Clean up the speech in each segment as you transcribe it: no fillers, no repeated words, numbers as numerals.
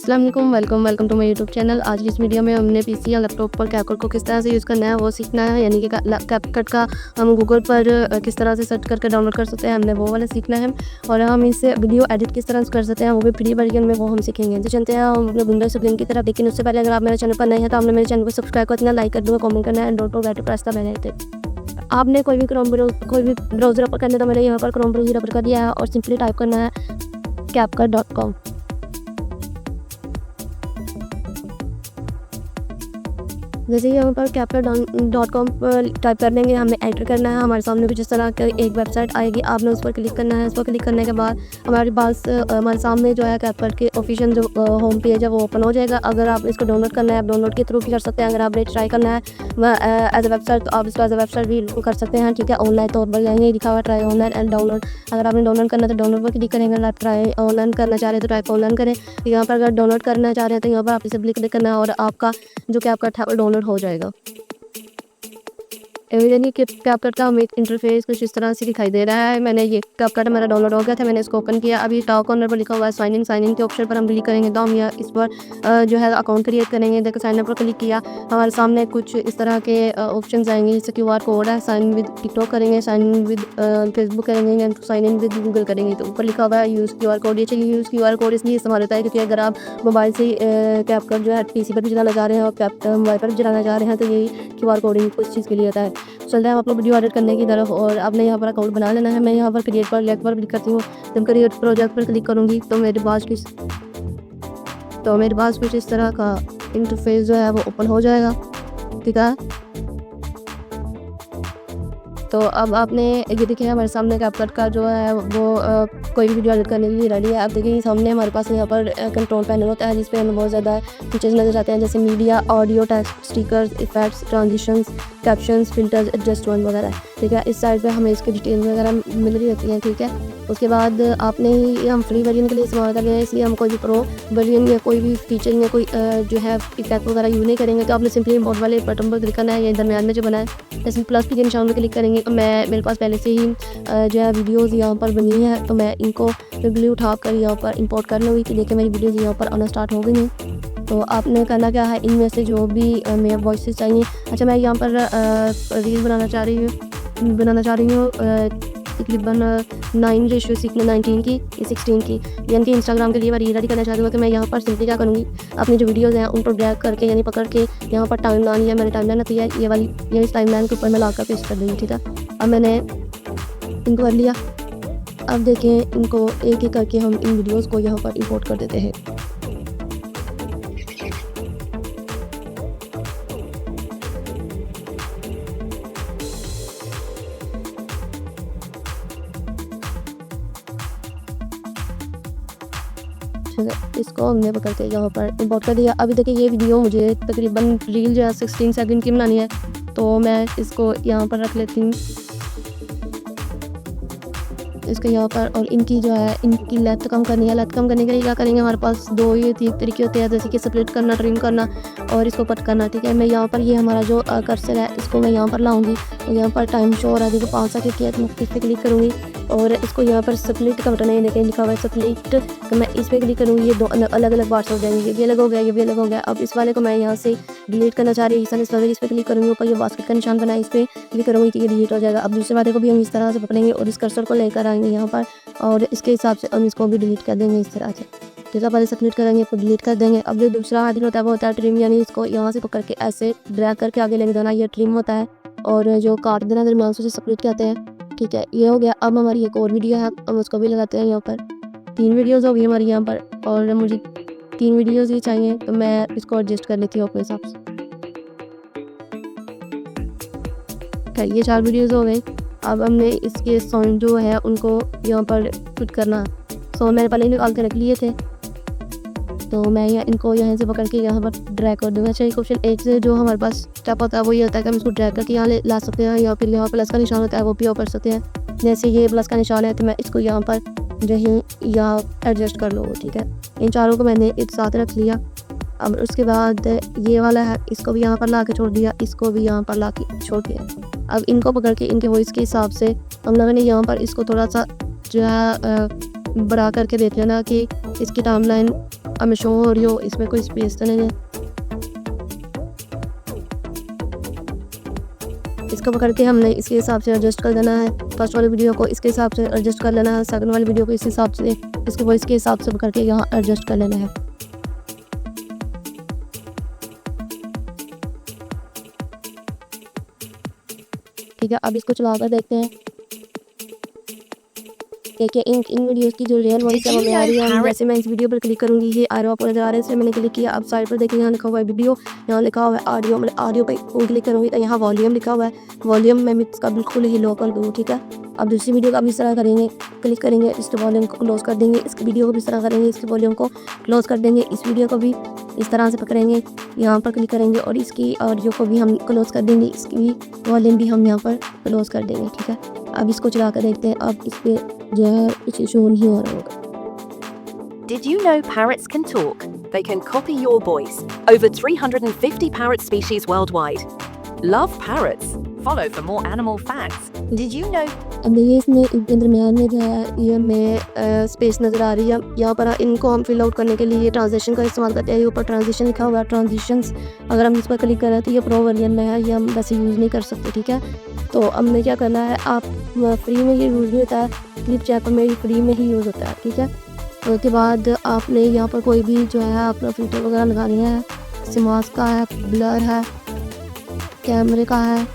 अस्सलाम वालेकुम, welcome to my YouTube channel. आज की इस वीडियो में हमने पीसी या लैपटॉप पर कैपकट को किस तरह से यूज़ करना है वो सीखना है। यानी कि कैपकट का हम गूगल पर किस तरह से सर्च करके डाउनलोड कर सकते हैं, हमने वो वाला सीखना है। और हम इससे वीडियो एडिट किस तरह से कर सकते हैं वो भी फ्री वर्जन में वो हम सीखेंगे। तो चलते हैं हम अपने विंडोज स्क्रीन की तरफ। लेकिन उससे पहले अगर आप मेरे चैनल पर नए हैं तो आपने मेरे चैनल को सब्सक्राइब करना, लाइक कर दूँगा, कमेंट करना है and don't forget to press the bell icon. आपने कोई भी ब्राउज़र ओपन करना है तो मैंने यहाँ पर क्रोम ब्राउज़र ओपन कर दिया है और सिंपली टाइप करना है CapCut.com। जैसे ही यहाँ पर CapCut.com पर टाइप कर देंगे, हमें एंटर करना है। हमारे सामने कुछ इस तरह की एक वेबसाइट आएगी, आपने उस पर क्लिक करना है। उस पर क्लिक करने के बाद हमारे सामने जो है CapCut के ऑफिशियल जो होम पेज है वो ओपन हो जाएगा। अगर आप इसको डाउनलोड करना है, आप डाउनलोड के थ्रू भी कर सकते हैं। अगर आपने ट्राई करना है एज ए वेबसाइट तो आप इसको एज ए वेबसाइट भी कर सकते हैं, ठीक है। ऑनलाइन तौर पर जाएंगे, लिखा हुआ ट्राई ऑनलाइन एंड डाउनलोड। अगर आपने डाउनलोड करना है तो डाउनलोड पर क्लिक करेंगे। अगर आप ट्राई ऑनलाइन करना चाह रहे हैं तो टाइप ऑनलाइन करें। यहाँ पर अगर डाउनलोड करना चाह रहे हैं तो यहाँ पर आप इसे क्लिक करना है और आपका जो CapCut है वो डाउनलोड हो जाएगा। यानी कि CapCut का हमें इंटरफेस कुछ इस तरह से दिखाई दे रहा है। मैंने ये CapCut हमारा डाउनलोड हो गया था, मैंने इसको ओपन किया। अभी टॉप कॉर्नर पर लिखा हुआ है साइन इन के ऑप्शन पर हम क्लिक करेंगे तो हम यहाँ इस पर जो है अकाउंट क्रिएट करेंगे। देखो साइन अप पर क्लिक किया, हमारे सामने कुछ इस तरह के ऑप्शन आएंगे। जैसे QR कोड है, साइन विद टिकटॉक करेंगे, साइन विद फेसबुक करेंगे, साइन इन विद गूगल करेंगे। तो ऊपर लिखा हुआ है यूज़ QR कोड। ये चाहिए यूज़ QR कोड इसलिए इस्तेमाल होता है क्योंकि अगर आप मोबाइल से CapCut जो है PC पर भी चलाना चाह रहे हैं और मोबाइल पर भी चलाना चाह रहे हैं तो ये QR कोड इस चीज़ के लिए होता है। चलते हैं हम अपना वीडियो एडिट करने की तरफ और आपने यहाँ पर अकाउंट बना लेना है। मैं यहाँ पर क्रिएट पर लेफ्ट पर क्लिक करती हूँ। जब क्रिएट प्रोजेक्ट पर क्लिक करूँगी तो मेरे पास कुछ इस तरह का इंटरफेस जो है वो ओपन हो जाएगा, ठीक है। तो अब आपने ये देखिए हमारे सामने CapCut का जो है वो कोई भी वीडियो एडिट करने के लिए रेडी है। आप देखिए सामने हमारे पास यहाँ पर कंट्रोल पैनल होता है जिस पे हमें बहुत ज़्यादा फीचर्स नजर आते हैं, जैसे media, audio, text, stickers, effects, transitions, captions, filters, adjustment वगैरह, ठीक है। इस साइड पे हमें इसकी डिटेल्स वगैरह मिल रही होती हैं, ठीक है। उसके बाद आपने ये हम फ्री वर्जन के लिए इस्तेमाल कर रहे हैं, इसलिए हम कोई भी प्रो वर्जन या कोई भी फीचर या कोई जो है इफेक्ट वगैरह यूज़ नहीं करेंगे। तो आपने सिंपली इम्पोर्ट वाले बटन पर क्लिक करना है, ये दरमियान में जो बना है जैसे प्लस के निशान पर क्लिक करेंगे। तो मेरे पास पहले से ही जो है वीडियोज़ यहाँ पर बनी है तो मैं इनको सिंपली उठा कर यहाँ पर इंपोर्ट कर लूँगी कि देखिए मेरी वीडियोज़ यहाँ पर आना स्टार्ट हो गई हैं। तो आपने करना क्या है, इनमें से जो भी मेरे वॉइस चाहिए। अच्छा, मैं यहाँ पर रील बनाना चाह रही हूँ तकरीबन 9:19 की 16 की, यानी कि इंस्टाग्राम के लिए मैं रील रेडी करना चाहती हूँ। कि मैं यहाँ पर सिंपली क्या करूँगी, अपनी जो वीडियोज़ हैं उनको ड्रैग करके यानी पकड़ के यहाँ पर टाइमलाइन या मैंने टाइमलाइन आती है ये वाली, ये इस टाइमलाइन के ऊपर मैं लाकर पेस्ट कर दूँगी, ठीक है। अब मैंने इनको कर लिया। अब देखें इनको एक एक करके हम इन वीडियोज़ को यहाँ पर इंपोर्ट कर देते हैं। इसको हमने पकड़ के यहाँ पर इंपोर्ट कर दिया। अभी देखिए ये वीडियो मुझे तकरीबन रील जो है 16 सेकंड की बनानी है, तो मैं इसको यहाँ पर रख लेती हूँ, इसको यहाँ पर। और इनकी जो है इनकी लेंथ कम करनी है। लेंथ कम करने के लिए क्या करेंगे, हमारे पास दो ये तीन तरीके होते हैं, जैसे कि स्प्लिट करना, ट्रिम करना और इसको कट करना, ठीक है। मैं यहाँ पर ये हमारा जो कर्सर है इसको मैं यहाँ पर लाऊंगी और यहाँ पर टाइम शो हो रहा है, देखो 5 सेकंड किया तो मैं इस पर क्लिक करूँगी और इसको यहाँ पर स्प्लिट का बटन है, देखें लिखा हुआ है स्प्लिट, तो मैं इस पर क्लिक करूँगी। ये दो अलग अलग पार्ट्स हो जाएंगे, ये भी अलग हो गया, ये भी अलग हो गया। अब इस वाले को मैं यहाँ से डिलीट करना चाह रही हूँ, इस पर क्लिक करूँगी, ऊपर ये बास्केट का निशान बना है इस पर क्लिक करूँगी कि ये डिलीट हो जाएगा। अब दूसरे वाले को भी हम इस तरह से पकड़ेंगे और इस कर्सर को लेकर आएंगे यहाँ पर और इसके हिसाब से हम इसको भी डिलीट कर देंगे इस तरह से। जैसा पहले सबमिट करेंगे इसको डिलीट कर देंगे। अब जो दूसरा आइकन होता है वो होता है ट्रिम, यानी इसको यहाँ से पकड़ के ऐसे ड्रैग करके आगे लेके जाना, ये ट्रिम होता है। और जो काट देना दरमियान से स्प्लिट कहते हैं, ठीक है। ये हो गया। अब हमारी एक और वीडियो है, हम उसको भी लगाते हैं यहाँ पर। 3 वीडियोज़ हो गई हमारी यहाँ पर और मुझे 3 वीडियोज़ ही चाहिए तो मैं इसको एडजस्ट कर लेती हूँ अपने हिसाब से। ये 4 वीडियोज़ हो गई। अब हमने इसके साउंड जो है उनको यहाँ पर फिट करना। सो मैंने पहले निकाल के रख लिए थे तो मैं इनको यहाँ से पकड़ के यहाँ पर ड्रैग कर दूँगा। अच्छा, क्वेश्चन 1 से जो हमारे पास स्टेप होता है वो ये होता है कि हम इसको ड्रैग करके यहाँ ला सकते हैं, या फिर यहाँ प्लस का निशान होता है वो भी कर सकते हैं। जैसे ये प्लस का निशान है तो मैं इसको यहाँ पर जो है यहाँ एडजस्ट कर लूँ, ठीक है। इन चारों को मैंने एक साथ रख लिया। अब उसके बाद ये वाला है, इसको भी यहाँ पर ला के छोड़ दिया, इसको भी यहाँ पर ला के छोड़ दिया। अब इनको पकड़ के इनके वॉइस के हिसाब से हम लोगों ने यहाँ पर इसको थोड़ा सा जो है बड़ा करके देख लेना कि इसकी टाइमलाइन हमें शो हो रही हो, इसमें कोई स्पेस तो नहीं है। इसको पकड़ के हमने इसके हिसाब से एडजस्ट कर देना है। फर्स्ट वाली वीडियो को इसके हिसाब से एडजस्ट कर लेना है, सेकंड वाली वीडियो को इस हिसाब से, इसके वॉइस के हिसाब से पकड़ के यहाँ एडजस्ट कर लेना है। ठीक है, अब इसको चला कर देखते हैं। देखिए इन वीडियोस की जो रियल वॉइस है वो आ रही है। जैसे मैं इस वीडियो पर क्लिक करूंगी, ये आ रहा है नजर आ रहा है, इसमें मैंने क्लिक किया। अब साइड पर देखिए यहाँ लिखा हुआ है वीडियो, यहाँ लिखा हुआ है ऑडियो। मतलब ऑडियो पे क्लिक करूँगी तो यहाँ वॉल्यूम लिखा हुआ है। वॉल्यूम मैं इसका बिल्कुल ही लो कर दूँ। ठीक है, अब दूसरी वीडियो का भी इस तरह करेंगे, क्लिक करेंगे, इसके वॉल्यूम को क्लोज कर देंगे। इसकी वीडियो को भी इस तरह करेंगे, इसके वॉल्यूम को क्लोज कर देंगे। इस वीडियो को भी इस तरह से पकड़ेंगे, यहाँ पर क्लिक करेंगे और इसकी ऑडियो को भी हम क्लोज कर देंगे, इसकी भी वॉल्यूम भी हम यहाँ पर क्लोज कर देंगे। ठीक है, अब इसको चला कर देखते हैं। अब इस पर जो है इसे शो नहीं हो रहा होगा। Did you know parrots can talk? They can copy your voice. Over 350 parrot species worldwide. Love parrots. Follow for more animal facts. Did you know? अब देखिए इसमें दरमियान में जो है ये हमें स्पेस नज़र आ रही है। यहाँ पर इनको हम फिल आउट करने के लिए ट्रांजिशन का इस्तेमाल करते हैं। ये ऊपर ट्रांजिशन लिखा हुआ है, ट्रांजिशंस। अगर हम इस पर क्लिक करें तो ये प्रो वर्जन में है, ये हम वैसे यूज़ नहीं कर सकते। ठीक है, तो अब हमें क्या करना है, आप फ्री में ये यूज़ नहीं होता है, क्लिप चैपर में फ्री में ही यूज़ होता है। ठीक है, उसके बाद आपने यहाँ पर कोई भी जो है अपना फिल्टर वगैरह लगानी है। सिमास का है, ब्लर है, कैमरे का है।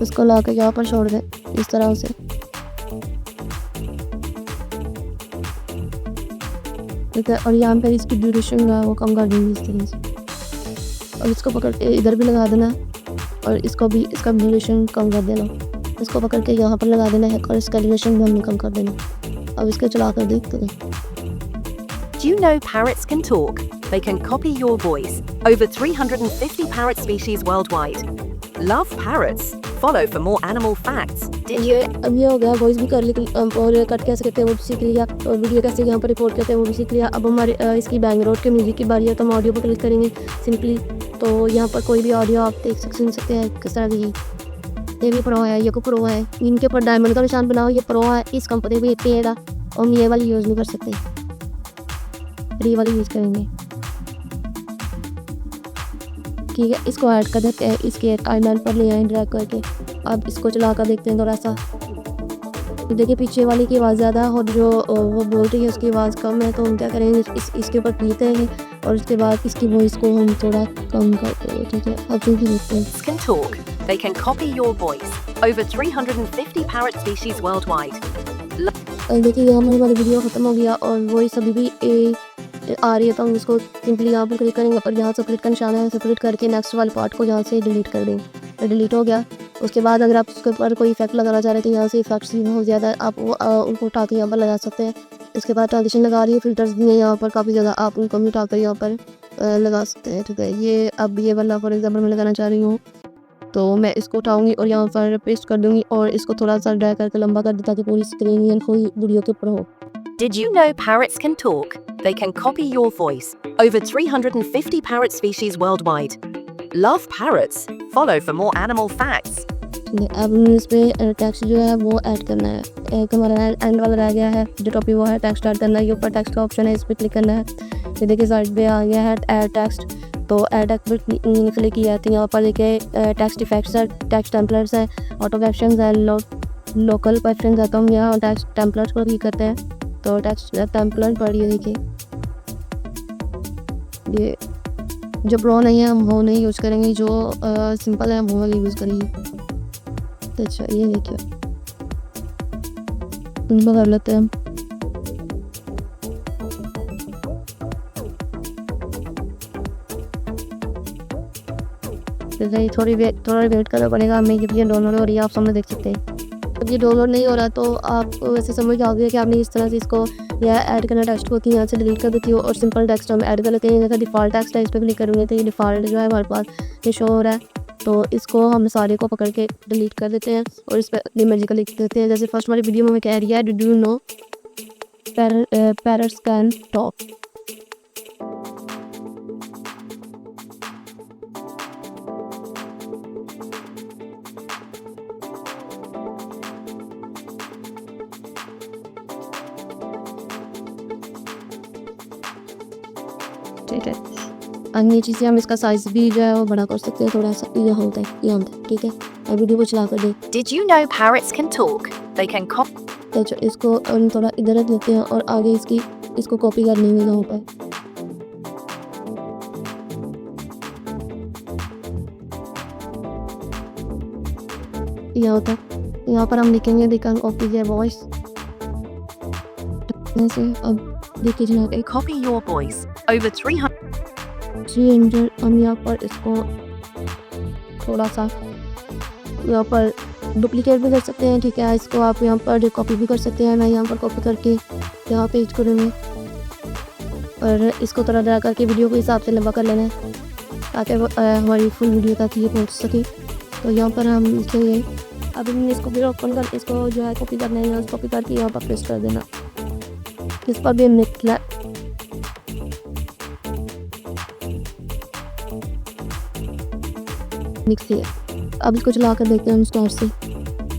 इसको ला के यहाँ पर छोड़ दें इस तरह से। ठीक है, और यहाँ पर इसकी ड्यूरेशन जो है वो कम कर देंगे इस तरह से। और इसको पकड़ के इधर भी लगा देना और इसको भी, इसका ड्यूरेशन कम कर देना। इसको पकड़ के यहाँ पर लगा देना है और इसका ड्यूरेशन भी हमने कम कर देना। अब इसको चला कर देखते हैं। Do you know parrots can talk? They can copy your voice. Over 350 parrot species worldwide. Love parrots. Follow for more animal facts. Did you? अब ये हो गया, वॉइस भी कर ली और कट कैसे करते हैं वो भी सीख लिया, और वीडियो कैसे यहाँ पर रिपोर्ट करते हैं वो भी सीख लिया। अब हमारे इसकी बैंगलोर के म्यूज़िक की बारी है, तो हम ऑडियो पर क्लिक करेंगे सिंपली। तो यहाँ पर कोई भी ऑडियो आप सुन सकते हैं किस तरह की। ये भी प्रो है, ये को प्रो है, इनके ऊपर डायमंड का निशान बनाओ, ये प्रो है, इस कंपनी भी इतनी है। हम ये वाली यूज़ नहीं कर सकते, फ्री वाली यूज़ करेंगे। ठीक है, इसको ऐड कर देते हैं, इसके टाइमलाइन पर ले आए ड्रैग करके। अब इसको चला कर देखते हैं थोड़ा सा। तो देखिए पीछे वाली की आवाज़ ज़्यादा है और जो वो बोल रही है उसकी आवाज़ कम है। तो हम क्या करेंगे, इसके ऊपर क्लिक करेंगे और उसके बाद इसकी वॉइस को हम थोड़ा कम करते हैं। ठीक है, अब जो भी देखते हैं। Can talk. They can copy your voice. Over 350 parrot species worldwide. देखिए यहाँ पर हमारी वीडियो ख़त्म हो गया और वॉइस अभी भी आ रही है। तो हम इसको सिंपली यहाँ पर क्लिक करेंगे और यहाँ सेपरेट का निशान है, सेपरेट करके नेक्स्ट वाले पार्ट को यहाँ से डिलीट कर देंगे। डिलीट हो गया। उसके बाद अगर आप उसके ऊपर कोई इफेक्ट लगाना चाह रहे थे, यहाँ से इफेक्ट्स बहुत ज़्यादा आप वो उनको उठा के यहाँ पर लगा सकते हैं। इसके बाद ट्रांजिशन लगा रही है, फिल्टर्स भी हैं यहाँ पर काफ़ी ज़्यादा, आप उनको भी उठा कर यहाँ पर लगा सकते हैं। ठीक है, ये अब ये वाला फॉर एग्जाम्पल मैं लगाना चाह रही हूँ, तो मैं इसको उठाऊँगी और यहाँ पर पेस्ट कर दूँगी और इसको थोड़ा सा ड्रैग करके लंबा कर दूँ ताकि पूरी स्क्रीन कोई वीडियो के ऊपर हो। Did you know parrots can talk? They can copy your voice. Over 350 parrot species worldwide. Love parrots. Follow for more animal facts. अब इस पे टेक्स्ट जो है वो ऐड करना है। एक हमारा एंड वाला रह गया है, जो टॉपिक वो है टेक्स्ट ऐड करना है। ये ऊपर टेक्स्ट का ऑप्शन है, इस पर क्लिक करना है। ये देखिए साइड पे आ गया है ऐड टेक्स्ट, तो ऐड टेक्स्ट पर क्लिक किया तो यहाँ पर देखिए टेक्स्ट इफेक्ट्स है, टेक्स्ट टेम्पलेट्स है, ऑटो कैप्शंस है, लोकल प्रेफरेंस है। तो हम यहाँ टेक्स्ट टेम्पलेट्स पर क्लिक करते हैं तो टेक्स्ट टेम्पलेट पर ये देखिए, ये जो प्रो नहीं है हम वो नहीं यूज़ करेंगे, जो सिंपल है वो वाली यूज़ करेंगे। तो अच्छा ये देखिए कर लेते हैं हम। थोड़ा वेट करना पड़ेगा हमें, क्योंकि ये डाउनलोड हो रही है, आप सामने देख सकते हैं। अब ये डाउनलोड नहीं हो रहा तो आप वैसे समझ जाओगे कि आपने इस तरह से इसको या ऐड करना टेक्स्ट को कि यहाँ से डिलीट कर देती हो और सिंपल टेक्स्ट हम ऐड कर लेते हैं। जैसा डिफ़ॉल्ट टेक्स्ट है, इस पर क्लिक करेंगे तो ये डिफ़ॉल्ट जो है हमारे पास ये शो हो रहा है। तो इसको हम सारे को पकड़ के डिलीट कर देते हैं और इस पर इमेज का लिख देते हैं। जैसे फर्स्ट वाली वीडियो में हमें कह रही है, did you know parrots can talk. ठीक है। नीचे से हम इसका साइज़ भी जो है वो बड़ा कर सकते हैं थोड़ा सा, ये होता है, ठीक है। अब वीडियो को चला कर दें। Did you know parrots can talk? They can copy. तो इसको हम थोड़ा इधर रख लेते हैं और आगे इसको कॉपी कर लेंगे यहाँ पर। यह होता है, यहाँ पर हम लिखेंगे they can copy their voice. अब देखिए जनाब, Copy your voice. Over 300. हम यहाँ पर इसको थोड़ा सा यहाँ पर डुप्लीकेट भी कर सकते हैं, ठीक है। इसको आप यहाँ पर कॉपी भी कर सकते हैं। मैं यहाँ पर कॉपी करके यहाँ पेस्ट करूँगी और इसको थोड़ा ड्रा करके वीडियो के हिसाब से लंबा कर लेना है ताकि हमारी फुल वीडियो तक ये पहुँच सके। तो यहाँ पर हम लिखेंगे, अब हमने इसको फिर ओपन कर, इसको जो है कॉपी करना है, यहाँ कॉपी करके यहाँ पर पेस्ट कर देना। इस पर भी हमने मिक्स है। अब इसको चला कर देखते हैं हम स्टार्ट से।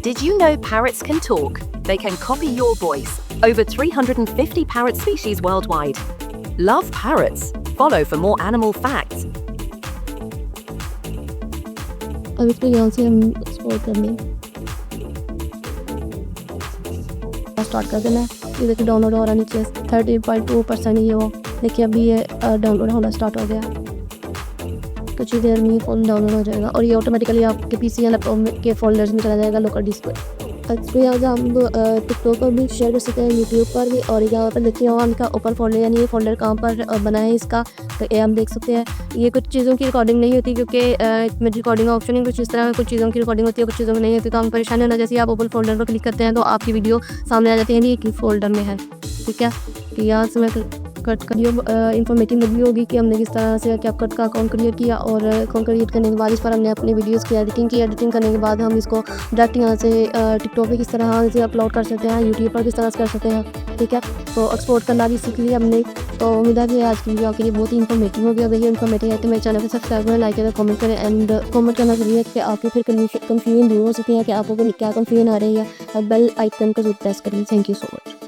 Did you know parrots can talk? They can copy your voice. Over 350 parrot species worldwide. Love parrots. Follow for more animal facts. अब इसको यहाँ से हम एक्सपोर्ट कर लें, स्टार्ट कर देना है। ये देखिए डाउनलोड हो रहा है नीचे 30.2% ये हो, देखिए अभी ये डाउनलोड होना स्टार्ट हो गया। कुछ ही देर में फ़ोन डाउनलोड हो जाएगा और ये ऑटोमेटिकली आपके पीसी या लैपटॉप के फोल्डर्स में चला जाएगा, लोकल डिस्क पर। इसको यहाँ से हम टिकटॉक पर भी शेयर कर सकते हैं, यूट्यूब पर भी। और यहाँ पर देखिए हम इनका ओपन फोल्डर, यानी ये फोल्डर कहाँ पर बना है इसका, तो ये हम देख सकते हैं। ये कुछ चीज़ों की रिकॉर्डिंग नहीं होती क्योंकि इसमें रिकॉर्डिंग ऑप्शन है कुछ इस तरह, कुछ चीज़ों की रिकॉर्डिंग होती है, कुछ चीज़ों में नहीं होती। तो हम परेशानी होना, जैसे आप ओपन फोल्डर पर क्लिक करते हैं तो आपकी वीडियो सामने आ जाती है, ये किस फोल्डर में है, ठीक है। तो यहाँ से मैं कट करिए इन्फॉर्मेटिव भी होगी कि हमने किस तरह से कैपकट का अकाउंट क्रिएट किया और अकाउंट क्रिएट करने के बाद इस पर हमने अपने वीडियोस की एडिटिंग की। एडिटिंग करने के बाद हम इसको डायरेक्ट यहाँ से टिकटॉक पे किस तरह से अपलोड कर सकते हैं, यूट्यूब पर किस तरह से कर सकते हैं, ठीक है। तो एक्सपोर्ट करना भी सीख लिया हमने। तो उम्मीद है कि आज की वीडियो आपके लिए बहुत ही इन्फॉर्मेटिव हो गया। अगर ये इन्फॉर्मेटिव है तो मेरे चैनल को सब्सक्राइब करें, लाइक करें, कमेंट करें एंड कमेंट करना जरूरी है कि आपको फिर कन्फ्यूजन दूर हो सकती है कि आपको क्या कन्फ्यूजन आ रही है, और बेल आइकन को जरूर प्रेस करें। Thank you so much.